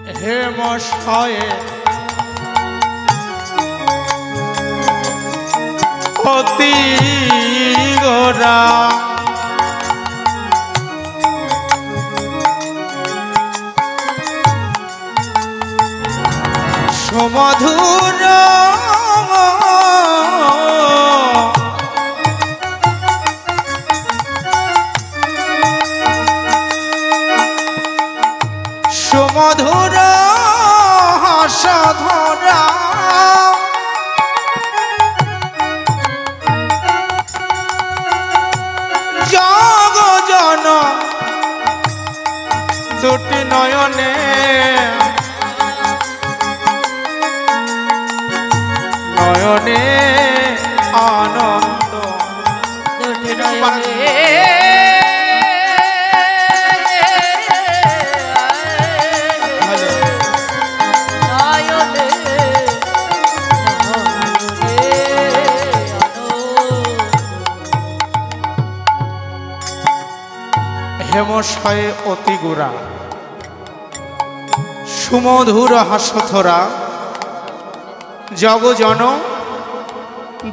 হে মশায়ে অতি গোরা সমধুর সমধুর হাসধরা জগজন দুটি নয়নে নয়নে আনন্দ দুটি নয়নে হেমশয়ে অতি গোরা সুমধুর হাসথরা জগজন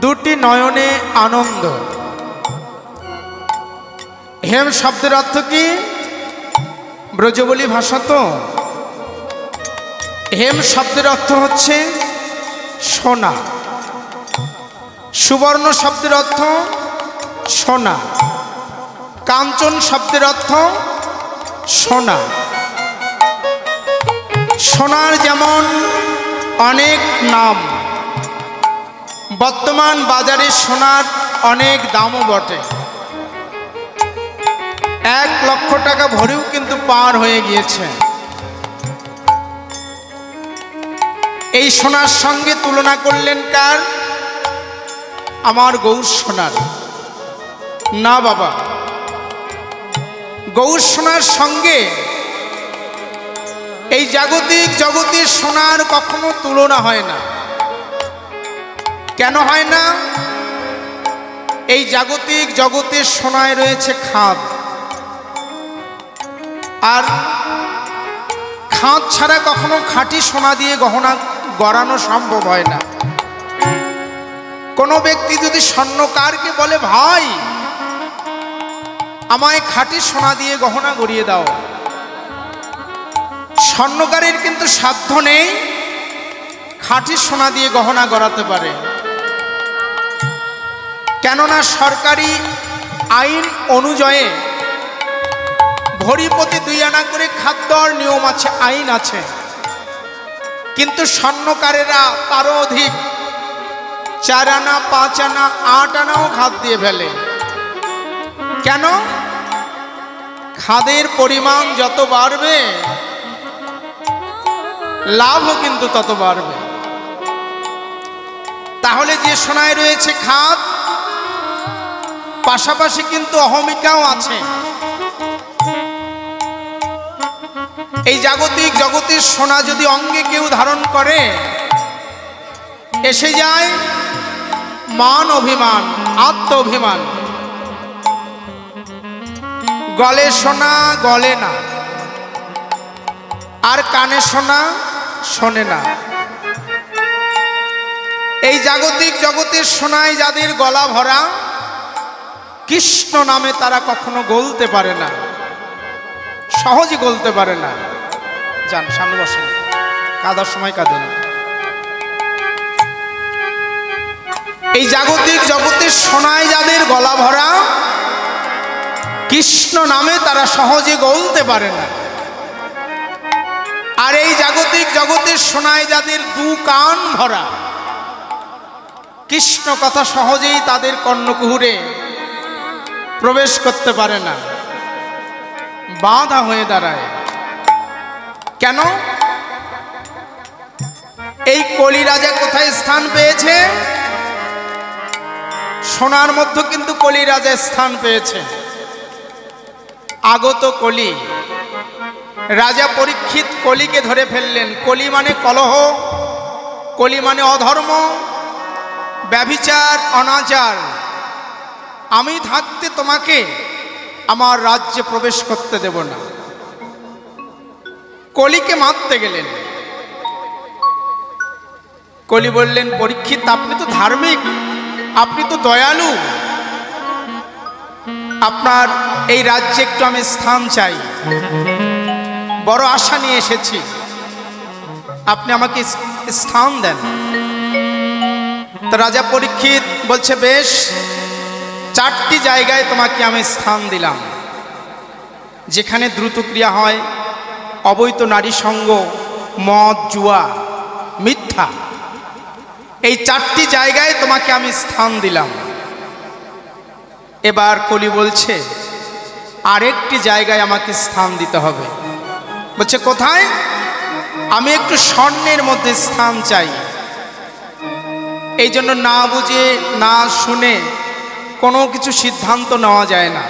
দুটি নয়নে আনন্দ। হেম শব্দের অর্থ কি? ব্রজবলী ভাষা তো। হেম শব্দের অর্থ হচ্ছে সোনা, সুবর্ণ শব্দের অর্থ সোনা, কাঞ্চন শব্দের অর্থ সোনা। সোনার যেমন অনেক নাম, বর্তমান বাজারে সোনার অনেক দামও বটে। 1 লক্ষ টাকা ভরেও কিন্তু পার হয়ে গিয়েছে। এই সোনার সঙ্গে তুলনা করলেন কার? আমার গৌর সোনার। না বাবা, গৌর সোনার সঙ্গে এই জাগতিক জগতের সোনার কখনো তুলনা হয় না। কেন হয় না? এই জাগতিক জগতের সোনায় রয়েছে খাদ, আর খাদ ছাড়া কখনো খাঁটি সোনা দিয়ে গহনা গড়ানো সম্ভব হয় না। কোনো ব্যক্তি যদি স্বর্ণকারকে বলে, ভাই আমায় খাঁটি সোনা দিয়ে গহনা গড়িয়ে দাও, স্বর্ণকারের কিন্তু সাধ্য নেই খাঁটি সোনা দিয়ে গহনা গড়াতে পারে। কেননা সরকারি আইন অনুযায়ী ভরি প্রতি 2 আনা করে খাদ্যর নিয়ম আছে, আইন আছে। কিন্তু স্বর্ণকারেরা তারও অধিক 4 আনা, 5 আনা, 8 আনাও খাদ দিয়ে ফেলে। কেন? খাদের পরিমাণ যত বাড়বে লাভও কিন্তু তত বাড়বে। তাহলে যে সোনায় রয়েছে খাদ, পাশাপাশি কিন্তু অহমিকাও আছে। এই জাগতিক জগতের সোনা যদি অঙ্গে কেউ ধারণ করে, এসে যায় মান অভিমান, আত্ম অভিমান। গলে সোনা গলে না, আর কানে সোনা শোনে না। এই জাগতিক জগতের সোনায় যাদের গলা ভরা, কৃষ্ণ নামে তারা কখনো গলতে পারে না, সহজে গলতে পারে না। যান সামনে বসেন, কাদার সময় কাঁদেন। এই জাগতিক জগতের সোনায় যাদের গলা ভরা, কৃষ্ণ নামে তারা সহজে গলতে পারে না। আর এই জাগতিক জগতের সোনায় যাদের 2 কান ভরা, কৃষ্ণ কথা সহজেই তাদের কর্ণকুহুরে প্রবেশ করতে পারে না, বাধা হয়ে দাঁড়ায়। কেন? এই কলি রাজা কোথায় স্থান পেয়েছে? সোনার মধ্যে কিন্তু কলি রাজা স্থান পেয়েছে। আগত কলি, রাজা পরীক্ষিত কলিকে ধরে ফেললেন। কলি মানে কলহ, কলি মানে অধর্ম, ব্যভিচার, অনাচার। আমি থাকতে তোমাকে আমার রাজ্যে প্রবেশ করতে দেব না। কলিকে মারতে গেলেন। কলি বললেন, পরীক্ষিত আপনি তো ধার্মিক, আপনি তো দয়ালু, আপনার এই রাজ্যে একটু আমি স্থান চাই, বড় আশা নিয়ে এসেছি, আপনি আমাকে স্থান দেন। তো রাজা পরীক্ষিত বলছে, বেশ, 4টি জায়গায় তোমাকে আমি স্থান দিলাম, যেখানে দ্রুত ক্রিয়া হয়, অবৈধ নারী সঙ্গ, মদ, জুয়া, মিথ্যা, এই 4টি জায়গায় তোমাকে আমি স্থান দিলাম। এবার কলি বলছে, আরেকটি জায়গায় আমাকে স্থান দিতে হবে। বলছে, কোথায়? আমি একটু স্বর্ণের মধ্যে স্থান চাই। এই জন্য না বুঝে না শুনে কোনো কিছু সিদ্ধান্ত নেওয়া যায় না।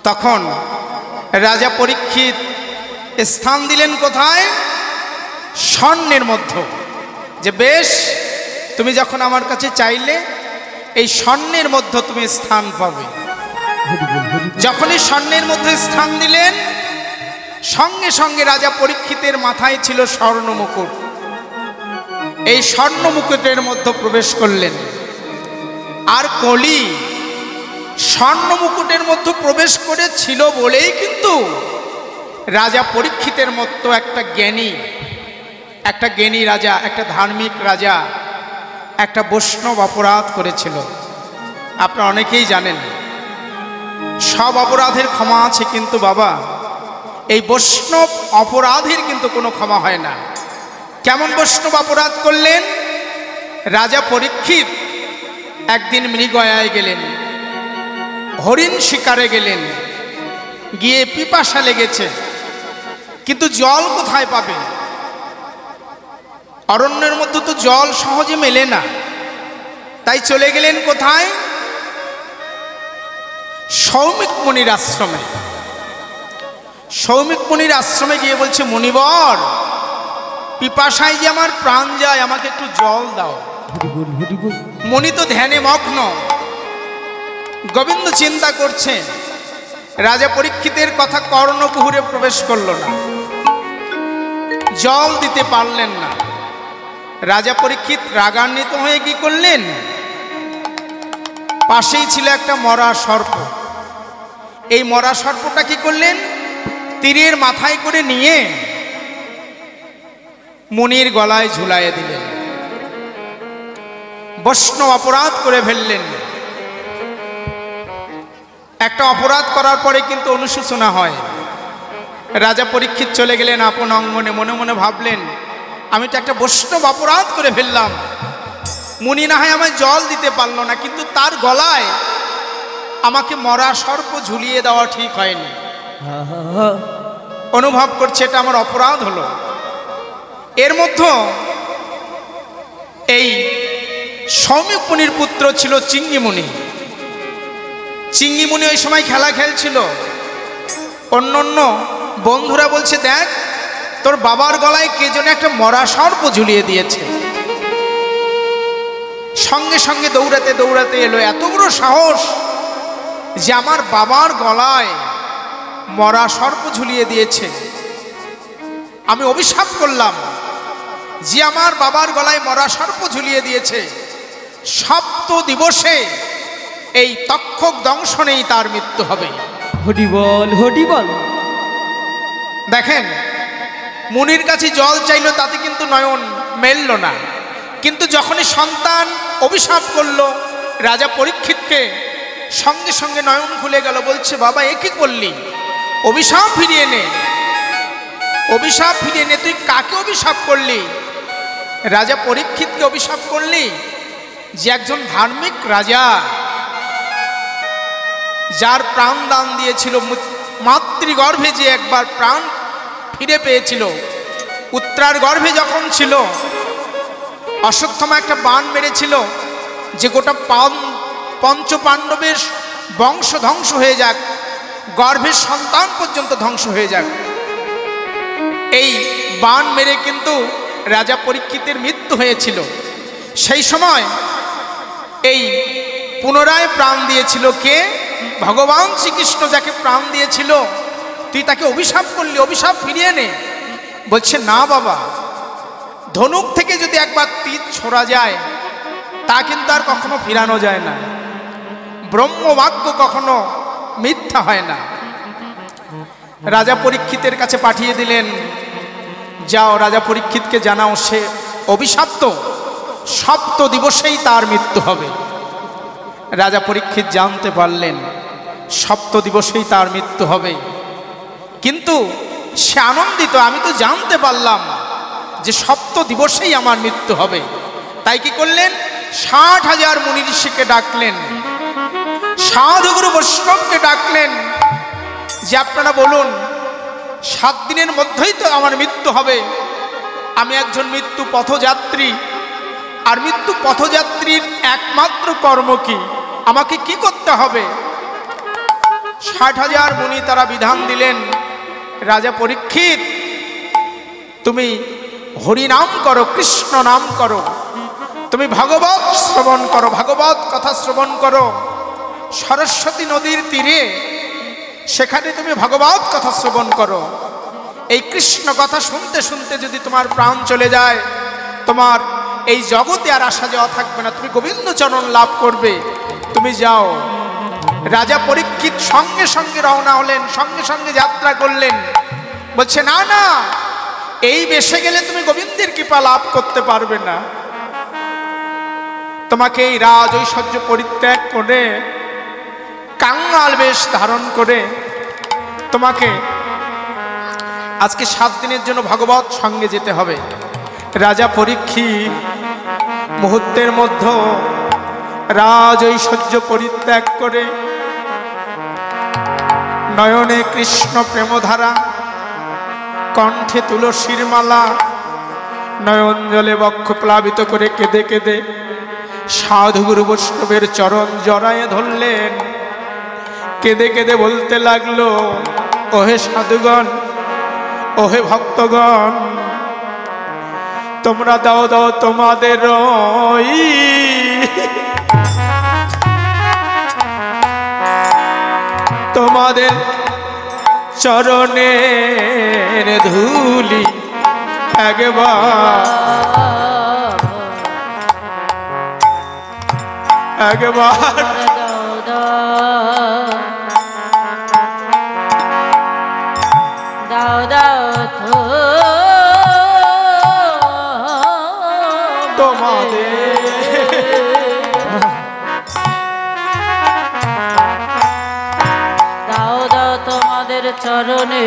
তখন রাজা পরীক্ষিত স্থান দিলেন কোথায়? স্বর্ণের মধ্যে। যে বেশ, তুমি যখন আমার কাছে চাইলে, এই স্বর্ণের মধ্যে তুমি স্থান পাবে। যখনই স্বর্ণের মধ্যে স্থান দিলেন, সঙ্গে সঙ্গে রাজা পরীক্ষিতের মাথায় ছিল স্বর্ণ মুকুট। এই স্বর্ণ মুকুটের মধ্যে প্রবেশ করলেন। আর কলি স্বর্ণ মুকুটের মধ্যে প্রবেশ করেছিল বলেই কিন্তু রাজা পরীক্ষিতের মতো একটা জ্ঞানী রাজা, একটা ধার্মিক রাজা একটা বৈষ্ণব অপরাধ করেছিল। আপনারা অনেকেই জানেন, সব অপরাধের ক্ষমা আছে, কিন্তু বাবা, এই বৈষ্ণব অপরাধের কিন্তু কোনো ক্ষমা হয় না। কেমন বৈষ্ণব অপরাধ করলেন? রাজা পরীক্ষিত একদিন মৃগয়ায় গেলেন, হরিণ শিকারে গেলেন, গিয়ে পিপাসা লেগেছে, কিন্তু জল কোথায় পাবে? অরণ্যের মধ্যে তো জল সহজে মেলে না। তাই চলে গেলেন কোথায়? সৌমিক মুনির আশ্রমে। সৌমিক মুনির আশ্রমে গিয়ে বলছে, মুনিবর, পিপাসায় যে আমার প্রাণ যায়, আমাকে একটু জল দাও। মুনি তো ধ্যানে মগ্ন, গোবিন্দ চিন্তা করছে। রাজা পরীক্ষিতের কথা কর্ণকুহরে প্রবেশ করলো না, জল দিতে পারলেন না। রাজা পরীক্ষিত রাগান্বিত হয়ে কি করলেন? পাশেই ছিল একটা মরা সর্প। এই মরা সর্পটা কি করলেন? তীরের মাথায় করে নিয়ে মুনির গলায় ঝুলাইয়ে দিলেন। বৈষ্ণব অপরাধ করে ফেললেন। একটা অপরাধ করার পরে কিন্তু অনুশোচনা হয়। রাজা পরীক্ষিত চলে গেলেন আপন অঙ্গনে। মনে মনে ভাবলেন, আমি তো একটা বৈষ্ণব অপরাধ করে ফেললাম। মুনি না হয় আমায় জল দিতে পারলো না, কিন্তু তার গলায় আমাকে মরা সর্প ঝুলিয়ে দেওয়া ঠিক হয়নি। অনুভব করছে এটা আমার অপরাধ হলো। এর মধ্যে এই সৌমিক মুনির পুত্র ছিল চিঙ্গি মুনি। চিঙ্গি মুনি ওই সময় খেলা খেলছিল। অন্য বন্ধুরা বলছে, দেখ, তোর বাবার গলায় কে যেন একটা মরা সর্প ঝুলিয়ে দিয়েছে। সঙ্গে সঙ্গে দৌড়াতে দৌড়াতে এলো। এত বড় সাহস যে আমার বাবার গলায় মরা সর্প ঝুলিয়ে দিয়েছে। আমি অভিশাপ করলাম যে আমার বাবার গলায় মরা সর্প ঝুলিয়ে দিয়েছে, সপ্ত দিবসে এই তক্ষক দংশনেই তার মৃত্যু হবে। হরি বল, হরি বল। দেখেন, মুনির কাছে জল চাইল, তাতে কিন্তু নয়ন মেলল না। কিন্তু যখনই সন্তান অভিশাপ করলো রাজা পরীক্ষিতকে, সঙ্গে সঙ্গে নয়ন খুলে গেল। বলছে, বাবা, এ কি করলি? অভিশাপ ফিরিয়ে নে, অভিশাপ ফিরিয়ে নে। তুই কাকে অভিশাপ করলি? রাজা পরীক্ষিতকে অভিশাপ করলি, যে একজন ধার্মিক রাজা, যার প্রাণ দান দিয়েছিল, মাতৃগর্ভে যে একবার প্রাণ ফিরে পেয়েছিল, উত্তরার গর্ভে যখন ছিল, অশ্বত্থামা একটা বাণ মেরেছিল যে গোটা পঞ্চ পাণ্ডবের বংশ ধ্বংস হয়ে যাক, গর্ভের সন্তান পর্যন্ত ধ্বংস হয়ে যাক। এই বাণ মেরে কিন্তু রাজা পরীক্ষিতের মৃত্যু হয়েছিল। সেই সময় এই পুনরায় প্রাণ দিয়েছিল কে? ভগবান শ্রীকৃষ্ণ, যাকে প্রাণ দিয়েছিল তুই তাকে অভিশাপ করলি, অভিশাপ ফিরিয়ে নে। বলছে না বাবা, ধনুক থেকে যদি একবার তীর ছোড়া যায় তা কিন্তু আর কখনো ফিরানো যায় না। ব্রহ্মবাক্য কখনো মিথ্যা হয় না। রাজা পরীক্ষিতের কাছে পাঠিয়ে দিলেন, যাও রাজা পরীক্ষিতকে জানাও সে অভিশপ্ত, সপ্ত দিবসেই তার মৃত্যু হবে। রাজা পরীক্ষিত জানতে পারলেন সপ্ত দিবসেই তার মৃত্যু হবে, কিন্তু সে আনন্দিত, আমি তো জানতে পারলাম যে সপ্ত দিবসেই আমার মৃত্যু হবে। তাই কি করলেন, 60,000 মুনি ঋষিকে ডাকলেন, সাধুগুরু বৈষ্ণবকে ডাকলেন যে আপনারা বলুন 7 দিনের মধ্যেই তো আমার মৃত্যু হবে। আমি একজন মৃত্যু পথযাত্রী, আর মৃত্যু পথযাত্রীর একমাত্র কর্ম কি, আমাকে কি করতে হবে? 60,000 মুনি তারা বিধান দিলেন, রাজা পরীক্ষিত তুমি হরি নাম করো, কৃষ্ণ নাম করো, তুমি ভাগবত শ্রবণ করো, ভাগবত কথা শ্রবণ করো। সরস্বতী নদীর তীরে সেখানে তুমি ভাগবত কথা শ্রবণ করো। এই কৃষ্ণ কথা শুনতে শুনতে যদি তোমার প্রাণ চলে যায়, তোমার এই জগতে আর আসা যাওয়া থাকবে না, তুমি গোবিন্দ চরণ লাভ করবে, তুমি যাও। রাজা পরীক্ষিত সঙ্গে সঙ্গে রওনা হলেন, সঙ্গে সঙ্গে যাত্রা করলেন। বলছে না না, এই বেশে গেলে তুমি গোবিন্দের কৃপা লাভ করতে পারবে না। তোমাকে এই রাজ ঐশ্বর্য পরিত্যাগ করে, কাঙ্গাল বেশ ধারণ করে তোমাকে আজকে 7 দিনের জন্য ভাগবত সঙ্গে যেতে হবে। রাজা পরীক্ষিত মুহূর্তের মধ্যে রাজ ঐশ্বর্য পরিত্যাগ করে, নয়নে কৃষ্ণ প্রেমধারা, কণ্ঠে তুলসীর মালা, নয়ন জলে বক্ষ প্লাবিত করে কেঁদে কেঁদে সাধুগুরু বৈষ্ণবের চরণ জড়ায়ে ধরলেন। কেঁদে কেঁদে বলতে লাগলো, ওহে সাধুগণ, ওহে ভক্তগণ, তোমরা দাও দাও তোমাদের তোমাদের চরণের ধুলি একবার তোমাদের চরণে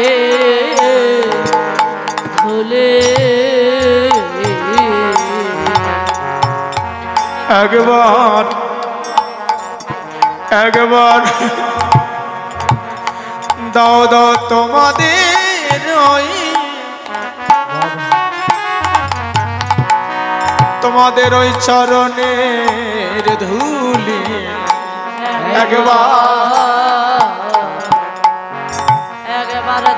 ধুলে একবার একবার দাও দাও তোমাদের তোমাদের ওই চরণের ধুলি একবার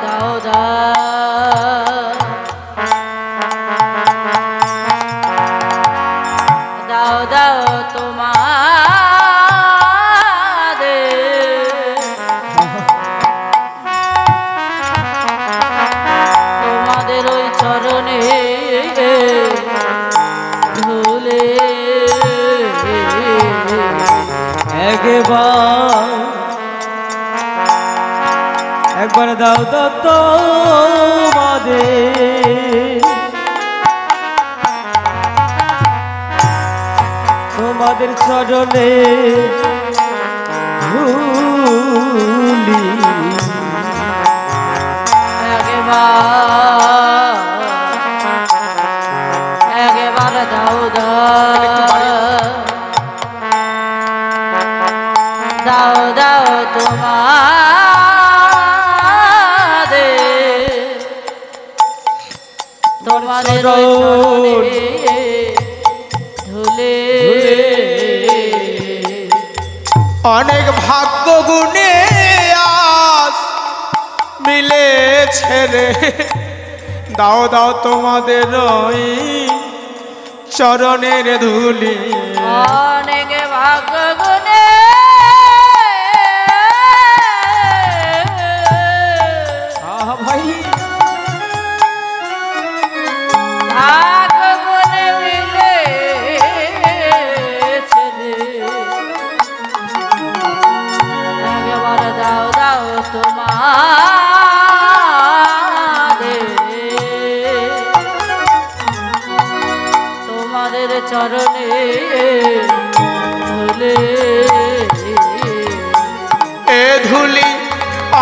দাও দাও দাও তোমাদের ওই চরণে ধুলে একবার দাও দাও তোমাদের চরণে ধুলি একবার দাও দাও দাও তোমাদের ধুলে অনেক ভাগ্য গুণে আজ মিলেছে রে, দাও দাও তোমাদের ওই চরণের ধুলি। অনেক ভাগ্য গুণে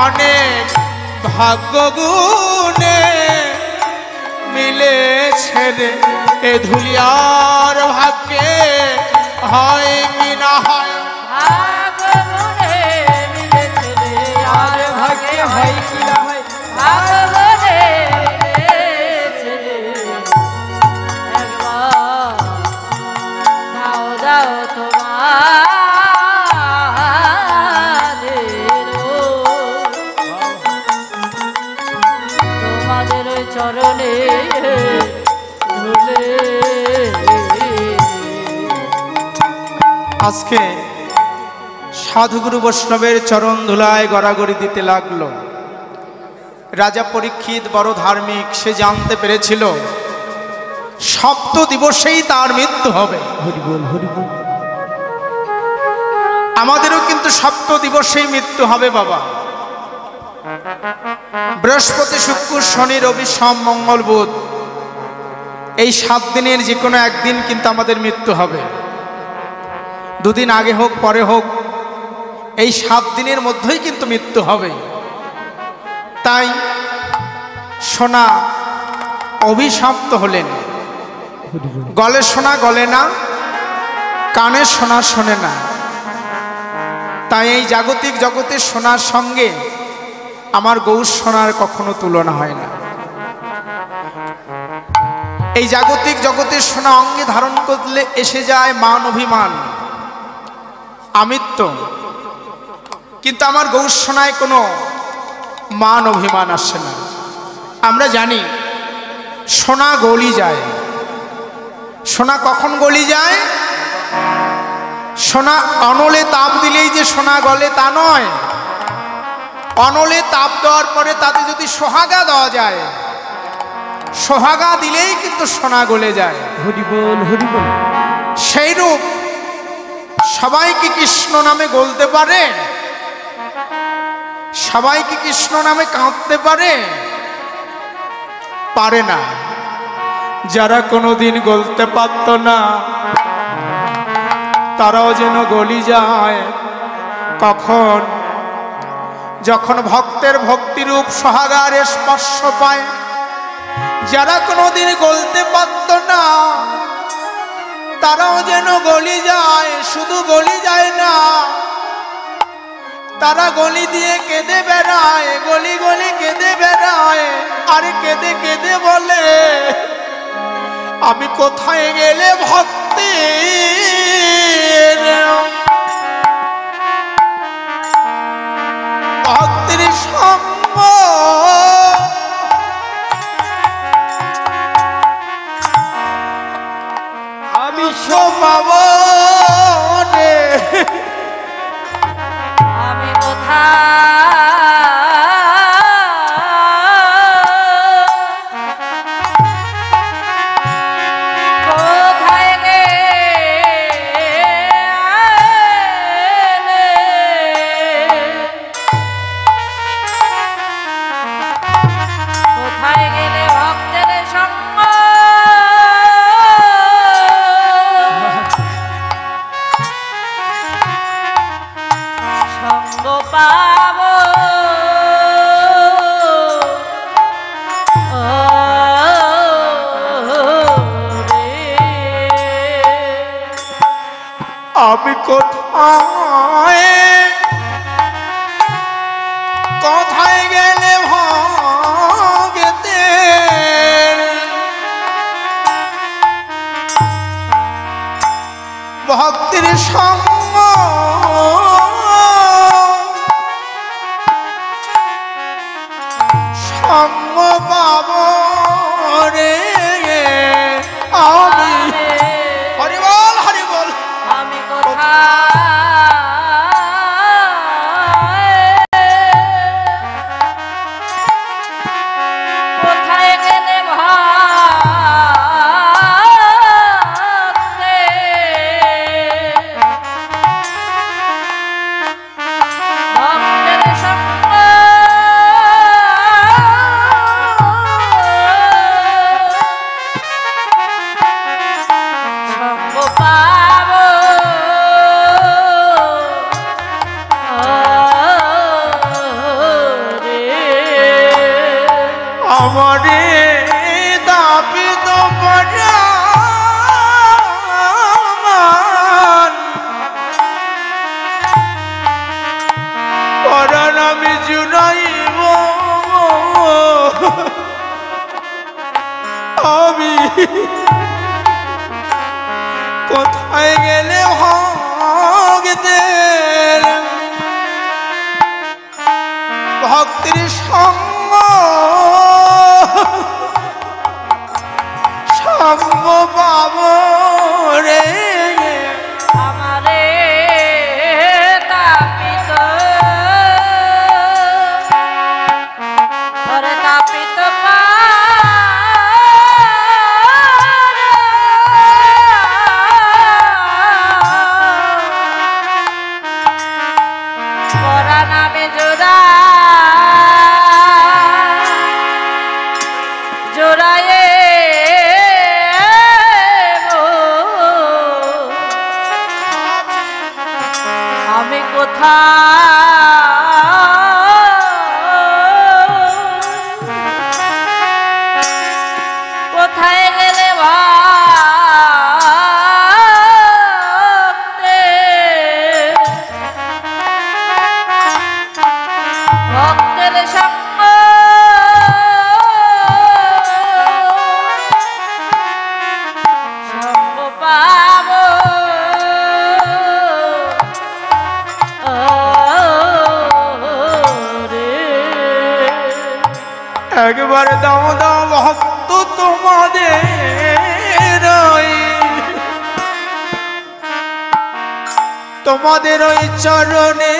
অনেক ভাগ্য গুণে মিলেছে রে এ ধুলিয়ার ভাগ্যে হয় কি না হয় ভাগ গুনে মিলেছে রে আর ভাগ্যে হয় কি না হয় ভাগ গুনে মিলেছে রে একবার দাও দাও তোমাদের চরণে ধুলে আজকে সাধুগুরু বৈষ্ণবের চরণ ধুলায় গড়াগড়ি দিতে লাগলো। রাজা পরীক্ষিত বড় ধার্মিক, সে জানতে পেরেছিল সপ্ত দিবসেই তার মৃত্যু হবে। হরিবল হরিবল। আমাদেরও কিন্তু সপ্ত দিবসেই মৃত্যু হবে বাবা। বৃহস্পতি, শুক্র, শনি, রবি, সোম, মঙ্গল, বুধ, এই 7 দিনের যে কোনো একদিন কিন্তু আমাদের মৃত্যু হবে। দুদিন আগে হোক পরে হোক, এই 7 দিনের মধ্যেই কিন্তু মৃত্যু হবে। তাই সোনা অভিশপ্ত হলেন। গলে সোনা গলে না, কানে সোনা শোনে না। তাই এই জাগতিক জগতের সোনার সঙ্গে আমার গৌর সোনার কখনো তুলনা হয় না। এই জাগতিক জগতের সোনা অঙ্গে ধারণ করলে এসে যায় মান অভিমান, আমিত্ব, কিন্তু আমার গৌর সোনায় কোনো মান অভিমান আসে না। আমরা জানি সোনা গলি যায়। সোনা কখন গলি যায়? সোনা অনলে তাপ দিলেই যে সোনা গলে তা নয়। অনলে তাপ দেওয়ার পরে তাতে যদি সোহাগা দেওয়া যায়, সোহাগা দিলেই কিন্তু সোনা গলে যায়। হরিবল হরিবল। সেইরূপ সবাই কি কৃষ্ণ নামে গলতে পারে? সবাই কি কৃষ্ণ নামে কাঁদতে পারে? পারে না। যারা কোনোদিন গলতে পারত না তারাও যেন গলি যায়। কখন? যখন ভক্তের ভক্তিরূপ সোহাগারে স্পর্শ পায়। যারা কোনোদিন গলতে পারত না তারাও যেন গলি যায়। শুধু গলি যায় না, তারা গলি দিয়ে কেঁদে বেড়ায়, গলি গলি কেঁদে বেড়ায়। আর কেঁদে কেঁদে বলে, আমি কোথায় গেলে ভক্তির ভক্তির সঙ্গ আমি সমাব রে। আমি কোথায় গেলে ভক্তের সঙ্গ সঙ্গ পাব আমি কোথায় কোথায় গেলে ভগতে ভক্তির সঙ্গ সঙ্গ পাব রে। আমি হরিবল হরিবল। আমি কোথায় গেলে ভক্তে ভক্তের সঙ্গ আমারে দাপিত পরাণ আমি জুড়াইব আমি কোথায় গেলে ভক্তের সঙ্গ সঙ্গ পাব রে আমারে তাপিত ওরে তাপিত পরাণ আমি জোড়ায়ে আমি কোথায় গেলে ভক্তের সঙ্গ সঙ্গ পাব একবার দাও দাও ভক্ত তোমাদের ওই চরণে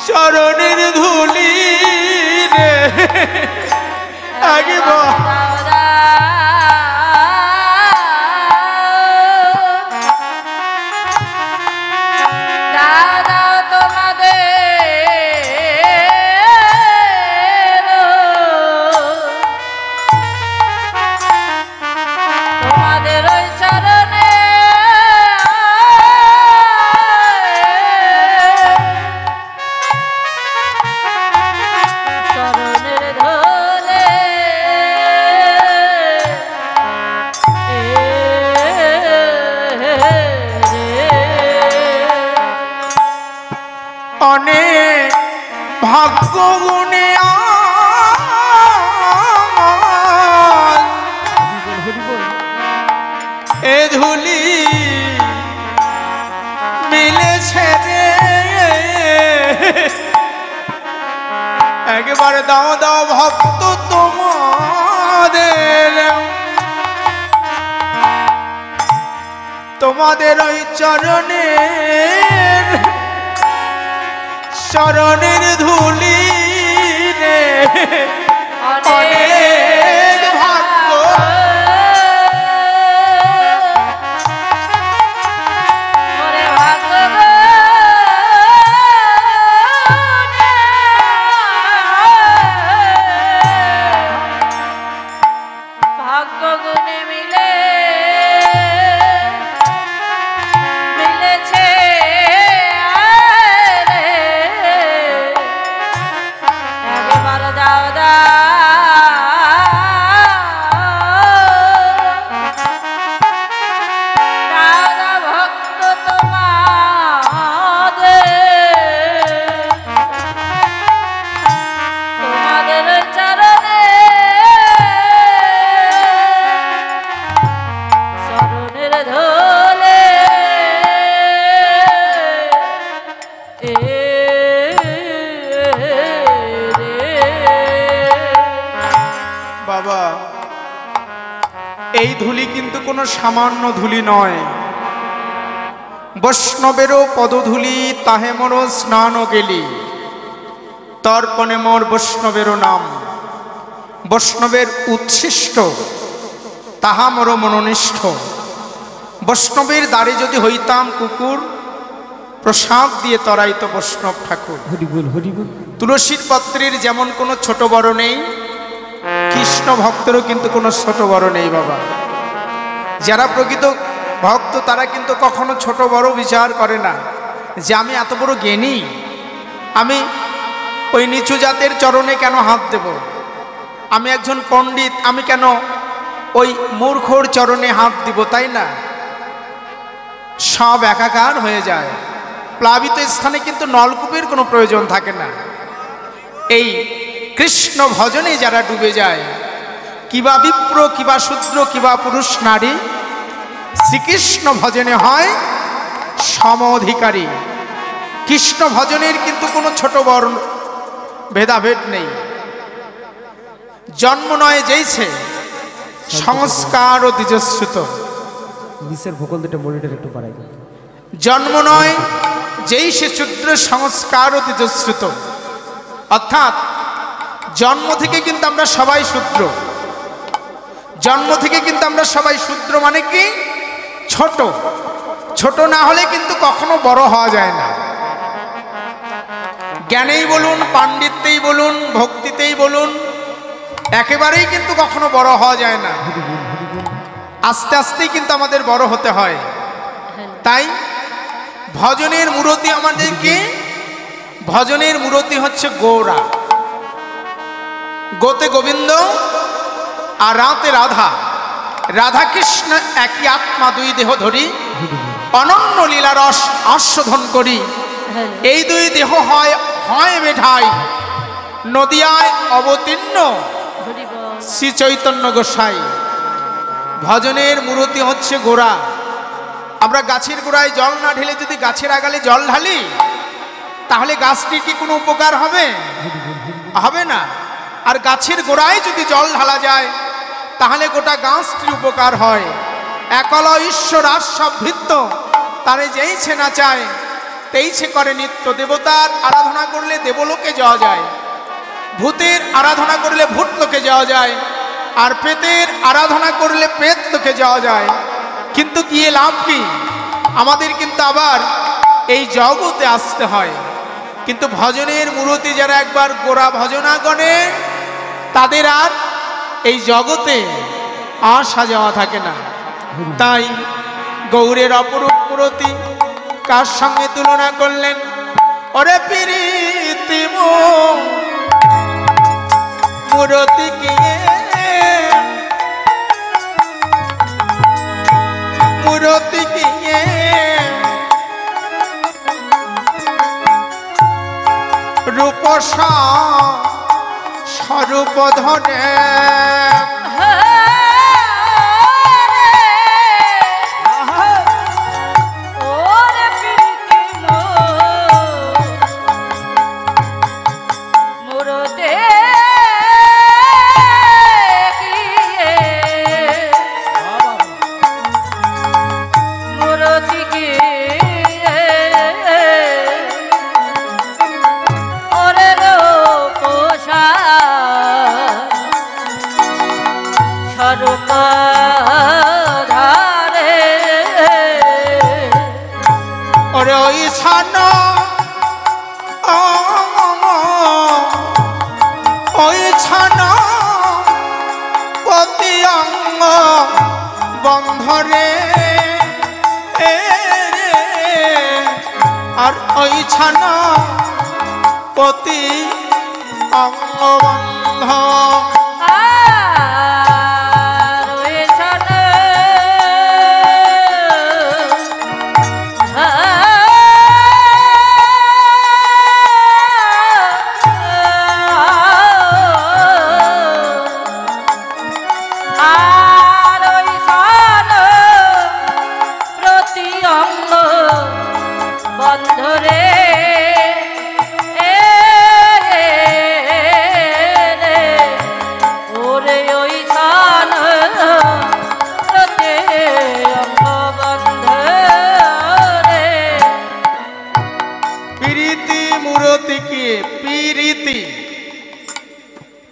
চরণের ধুলি রে একবার অনেক ভাগ্য গুণে এ ধুলি মিলেছে রে একবার দাও দাও ভক্ত তোমাদের ওই চরণের ধুলি রে অনেক ভাগ্য ভাগ্য গুণে মিলেছে একবার দাও দাও ভক্ত তোমাদের চরণে চরণের ধোলে বাবা এই ধুলি কিন্তু কোনো সামান্য ধুলি নয় বৈষ্ণবেরও পদধূলি তাহে মোর স্নান গেলি তর্পণে মোর বৈষ্ণবেরও নাম বৈষ্ণবের উচ্ছিষ্ট তাহা মোর মনোনিষ্ঠ বৈষ্ণবের দ্বারে যদি হইতাম কুকুর প্রসাদ দিয়ে তরাইত বৈষ্ণব ঠাকুর হরিবল হরিবল তুলসীর পত্রের যেমন কোনো ছোট বড় নেই কৃষ্ণ ভক্তেরও কিন্তু কোনো ছোট বড় নেই বাবা যারা প্রকৃত ভক্ত তারা কিন্তু কখনো ছোট বড় বিচার করে না যে আমি এত বড় জ্ঞানী আমি ওই নিচু জাতের চরণে কেন হাত দেব? আমি একজন পণ্ডিত, আমি কেন ওই মূর্খর চরণে হাত দিব? তাই না? সব একাকার হয়ে যায়। প্লাবিত স্থানে কিন্তু নলকূপের কোনো প্রয়োজন থাকে না। এই কৃষ্ণ ভজনে যারা ডুবে যায়, কিবা বিপ্র, কিবা শূদ্র, কিবা পুরুষ নারী, শ্রীকৃষ্ণ ভজনে হয় সম অধিকারী। কৃষ্ণ ভজনের কিন্তু কোনো ছোট বড় ভেদাভেদ নেই। জন্ম নয় যেইছে, সংস্কার ও দ্বিজশ্রুত। নিচের ভূগোল দুটো মনিটর একটু বাড়াই দিন। জন্ম নয় যেই সে শূদ্র, সংস্কার ও দ্বিজশ্রুত। অর্থাৎ জন্ম থেকে কিন্তু আমরা সবাই শূদ্র। জন্ম থেকে কিন্তু আমরা সবাই শূদ্র, মানে কি ছোট। ছোট না হলে কিন্তু কখনো বড় হওয়া যায় না। জ্ঞানেই বলুন, পাণ্ডিত্যেই বলুন, ভক্তিতেই বলুন, একেবারেই কিন্তু কখনো বড় হওয়া যায় না। আস্তে আস্তেই কিন্তু আমাদের বড় হতে হয়। তাই ভজনের মূরতি আমাদেরকে, ভজনের মূরতি হচ্ছে গৌরা। গোতে গোবিন্দ আর রাতে রাধা। রাধা কৃষ্ণ একই আত্মা, দুই দেহ ধরি, অনন্য লীলারস আস্বাদন করি। এই দুই দেহ হয় হয় মেঢাই, নদিয়ায় অবতীর্ণ শ্রী চৈতন্য গোসাই। ভজনের মূরতি হচ্ছে গোড়া। আমরা গাছের গোড়ায় জল না ঢেলে যদি গাছের আগালে জল ঢালি, তাহলে গাছটির কি কোনো উপকার হবে? হবে না। আর গাছের গোড়ায় যদি জল ঢালা যায়, তাহলে গোটা গাছটির উপকার হয়। একল ঈশ্বর আস্বৃত্ত, তারে যেইছে না চায় তেইছে করে নিত্য। দেবতার আরাধনা করলে দেবলোকে যাওয়া যায়, ভূতের আরাধনা করলে ভূত লোকে যাওয়া যায়, আর প্রেতের আরাধনা করলে প্রেত লোকে যাওয়া যায়। কিন্তু গিয়ে লাভ কি? আমাদের কিন্তু আবার এই জগতে আসতে হয়। কিন্তু ভজনের মূরতি যারা একবার গোড়া ভজনা গণে, তাদের আর এই জগতে আসা যাওয়া থাকে না। তাই গৌরের অপরূপ মূরতি কার সঙ্গে তুলনা করলেন? ওরে প্রীতি মূরতি গিয়ে, মূরতি গিয়ে রূপসা স্বরূপ ধরে। বন্ধরে আর ওই ছানা পতি অঙ্গবন্ধ।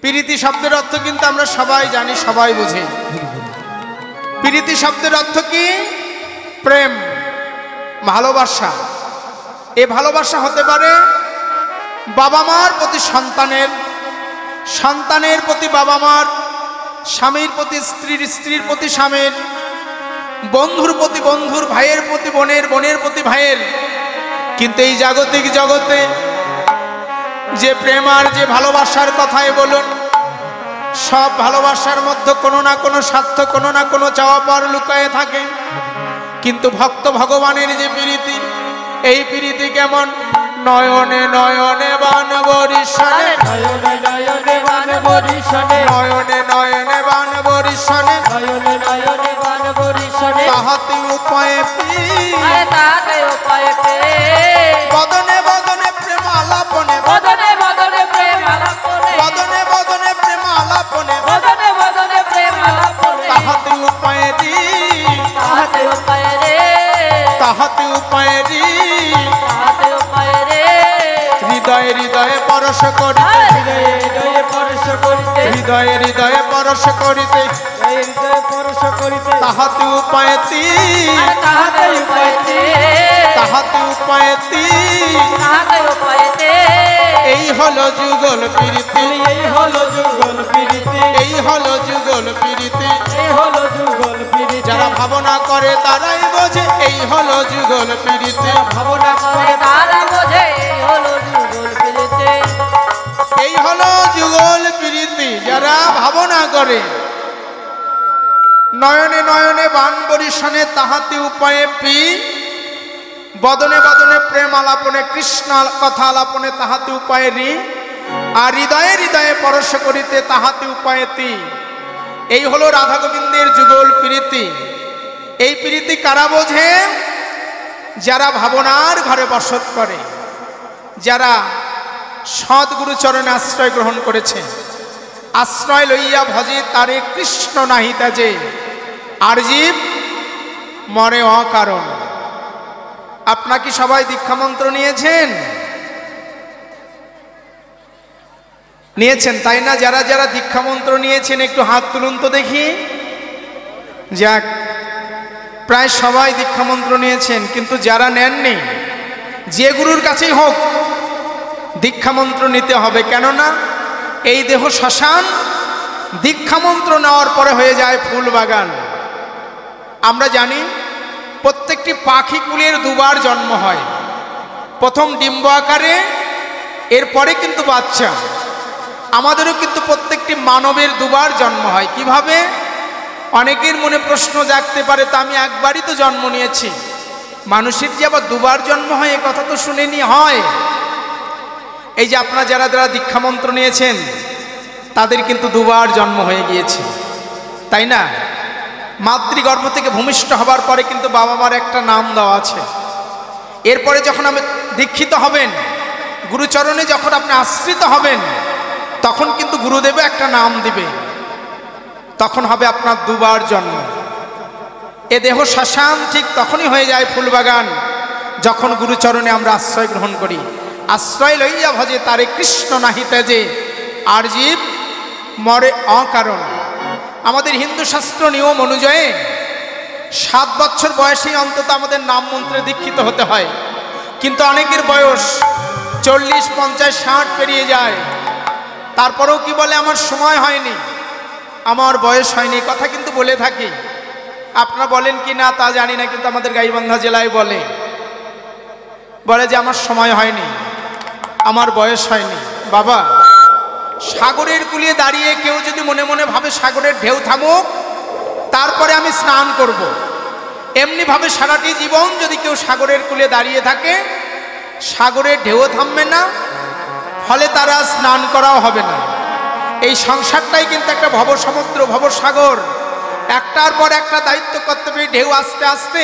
প্রীতি শব্দের অর্থ কিন্তু আমরা সবাই জানি, সবাই বুঝি। প্রীতি শব্দের অর্থ কি? প্রেম, ভালোবাসা। এ ভালোবাসা হতে পারে বাবা মার প্রতি সন্তানের, সন্তানের প্রতি বাবা মার, স্বামীর প্রতি স্ত্রীর, স্ত্রীর প্রতি স্বামীর, বন্ধুর প্রতি বন্ধুর, ভাইয়ের প্রতি বোনের, বোনের প্রতি ভাইয়ের। কিন্তু এই জাগতিক জগতে যে প্রেম আর যে ভালোবাসার কথাই বলুন, সব ভালোবাসার মধ্যে কোনো না কোনো স্বার্থ, কোনো না কোনো চাওয়া পাওয়ার লুকায়ে থাকে। কিন্তু ভক্ত ভগবানের যে প্রীতি, এই প্রীতি কেমন? নয়নে নয়নে বান বরিশনে, নয়নে নয়নে বান বরিশনে, নয়নে নয়নে বান বরিশনে, নয়নে নয়নে বান বরিশনে, তাহাতে উপায়ে আরে তাতে উপায় পেয়ে, বদনে বদনে প্রেম আলাপনে, বদনে বদনে প্রেম আলাপনে, বদনে বদনে প্রেম আলাপনে, বদনে বদনে প্রেম আলাপনে, তাহাতে উপায়ে তাহাতে উপায় রে, তাহাতে উপায়ে তাহাতে উপায় রে, হৃদয়ে হৃদয়ে পরশ করিতে, হৃদয়ে হৃদয়ে পরশ করিতে, হৃদয়ে হৃদয়ে পরশ করিতে, হৃদয়ে পরশ করিতে, তাহাতে উপায়ে আরে তাহাতে উপায় রে, তাহাতে উপায়ে তাহাতে উপায় রে, এই হলো যুগল প্রীতি, এই হলো যুগল প্রীতি, এই হলো যুগল প্রীতি। এই হলো যুগল প্রীতি। যারা ভাবনা করে তারাই বোঝে, এই হলো যুগল প্রীতি, ভাবনা করে তারা বোঝে এই হলো যুগল প্রীতি, এই হলো যুগল প্রীতি। যারা ভাবনা করে, নয়নে নয়নে বান বরিশনে, তাহাতে উপায়ে বদনে বদনে প্রেম আলাপনে, কৃষ্ণ কথা আলাপনে, তাহাতে উপায়ে আর হৃদয়ে হৃদয়ে পরশ করিতে, তাহাতে উপায়ে এই হলো রাধা গোবিন্দের যুগল প্রীতি। এই প্রীতি কারা বোঝে? যারা ভাবনার ঘরে বসত করে, যারা সদ্গুরু চরণে আশ্রয় গ্রহণ করেছে। আশ্রয় লইয়া ভজে তারে কৃষ্ণ নাহি তাজে, আর জীব মরে অকারণ। আপনারা কি সবাই দীক্ষামন্ত্র নিয়েছেন? নিয়েছেন তাই না? যারা যারা দীক্ষামন্ত্র নিয়েছেন একটু হাত তুলুন তো দেখি। যাক, প্রায় সবাই দীক্ষামন্ত্র নিয়েছেন, কিন্তু যারা নেননি, যে গুরুর কাছেই হোক দীক্ষামন্ত্র নিতে হবে। কেননা এই দেহ শ্মশান, দীক্ষামন্ত্র নেওয়ার পরে হয়ে যায় ফুল বাগান। আমরা জানি প্রত্যেকটি পাখি কুলের দুবার জন্ম হয়, প্রথম ডিম্ব আকারে, এরপরে কিন্তু বাচ্চা। আমাদেরও কিন্তু প্রত্যেকটি মানবের দুবার জন্ম হয়। কিভাবে? অনেকের মনে প্রশ্ন জাগতে পারে, তা আমি একবারই তো জন্ম নিয়েছি, মানুষের যে আবার দুবার জন্ম হয় এ কথা তো শুনেনি। হয়, এই যে আপনারা যারা যারা দীক্ষামন্ত্র নিয়েছেন তাদের কিন্তু দুবার জন্ম হয়ে গিয়েছে, তাই না? মাতৃগর্ভ থেকে ভূমিষ্ঠ হবার পরে কিন্তু বাবা মার একটা নাম দেওয়া আছে। এরপরে যখন আপনি দীক্ষিত হবেন, গুরুচরণে যখন আপনি আশ্রিত হবেন, তখন কিন্তু গুরুদেব একটা নাম দিবে, তখন হবে আপনার দুবার জন্ম। এ দেহ শ্মশান ঠিক তখনই হয়ে যায় ফুলবাগান, যখন গুরুচরণে আমরা আশ্রয় গ্রহণ করি। আশ্রয় লইয়া ভজে তারে কৃষ্ণ নাহি তেজে, আর জীব মরে অকারণ। আমাদের হিন্দু শাস্ত্র নিয়ম অনুযায়ী 7 বছর বয়সেই অন্তত আমাদের নাম মন্ত্রে দীক্ষিত হতে হয়। কিন্তু অনেকের বয়স 40, 50, 60 পেরিয়ে যায়, তারপরেও কি বলে? আমার সময় হয়নি, আমার বয়স হয়নি। কথা কিন্তু বলে থাকি, আপনারা বলেন কি না তা জানি না, কিন্তু আমাদের গাইবান্ধা জেলায় বলে যে আমার সময় হয়নি, আমার বয়স হয়নি। বাবা, সাগরের কূলে দাঁড়িয়ে কেউ যদি মনে মনে ভাবে সাগরের ঢেউ থামুক, তারপরে আমি স্নান করব, এমনি ভাবে সারাটি জীবন যদি কেউ সাগরের কূলে দাঁড়িয়ে থাকে, সাগরের ঢেউ থামবে না, ফলে তারা স্নান করাও হবে না। এই সংসারটাই কিন্তু একটা ভবসমুদ্র, ভবসাগর, একটার পর একটা দায়িত্ব কর্তব্যে ঢেউ আস্তে আস্তে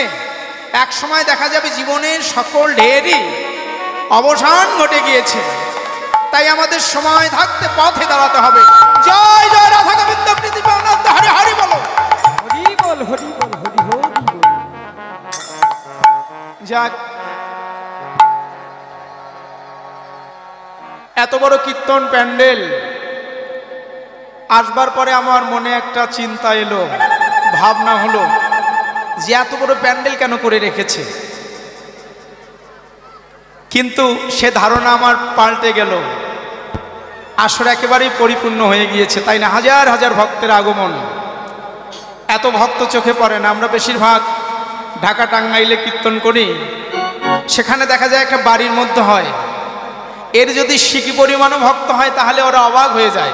এক সময় দেখা যাবে জীবনের সকল ঢেউরই অবসান ঘটে গিয়েছে। তাই আমাদের সময় থাকতে পথে দাঁড়াতে হবে। জয় জয় রাধা গোবিন্দ প্রীতিপানন্দ, হরি হরি বলো, হরি বল, হরি বল, হরি হরি বল। যাক, এত বড় কীর্তন প্যান্ডেল আসবার পরে আমার মনে একটা চিন্তা এলো, ভাবনা হলো যে এত বড় প্যান্ডেল কেন করে রেখেছে। কিন্তু সে ধারণা আমার পাল্টে গেল, আসর একেবারেই পরিপূর্ণ হয়ে গিয়েছে, তাই না? হাজার হাজার ভক্তের আগমন, এত ভক্ত চোখে পড়ে না। আমরা বেশিরভাগ ঢাকা টাঙ্গাইলে কীর্তন করি, সেখানে দেখা যায় একটা বাড়ির মধ্যে হয়, এর যদি সিকি পরিমাণও ভক্ত হয় তাহলে ওরা অবাক হয়ে যায়,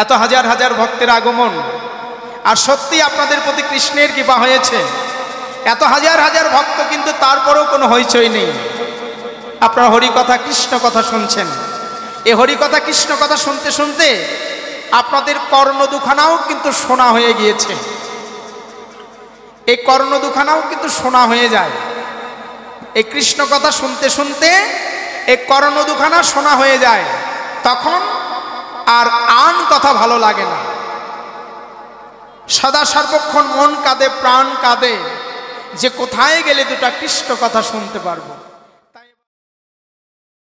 এত হাজার হাজার ভক্তের আগমন। আর সত্যি আপনাদের প্রতি কৃষ্ণের কৃপা হয়েছে, এত হাজার হাজার ভক্ত কিন্তু তারপরেও কোনো হইচই নেই। আপনারা হরি কথা কৃষ্ণ কথা শুনছেন, এই হরি কথা কৃষ্ণ কথা শুনতে শুনতে আপনাদের কর্ণ দুখানাও কিন্তু শোনা হয়ে গিয়েছে। এই কর্ণ দুখানাও কিন্তু শোনা হয়ে যায়, এই কৃষ্ণ কথা শুনতে শুনতে এই কর্ণ দুখানা শোনা হয়ে যায়, তখন আর আন কথা ভালো লাগে না। সদা সর্বক্ষণ মন কাঁদে, প্রাণ কাঁদে যে কোথায় গেলে দুটা কৃষ্ণ কথা শুনতে পারবো।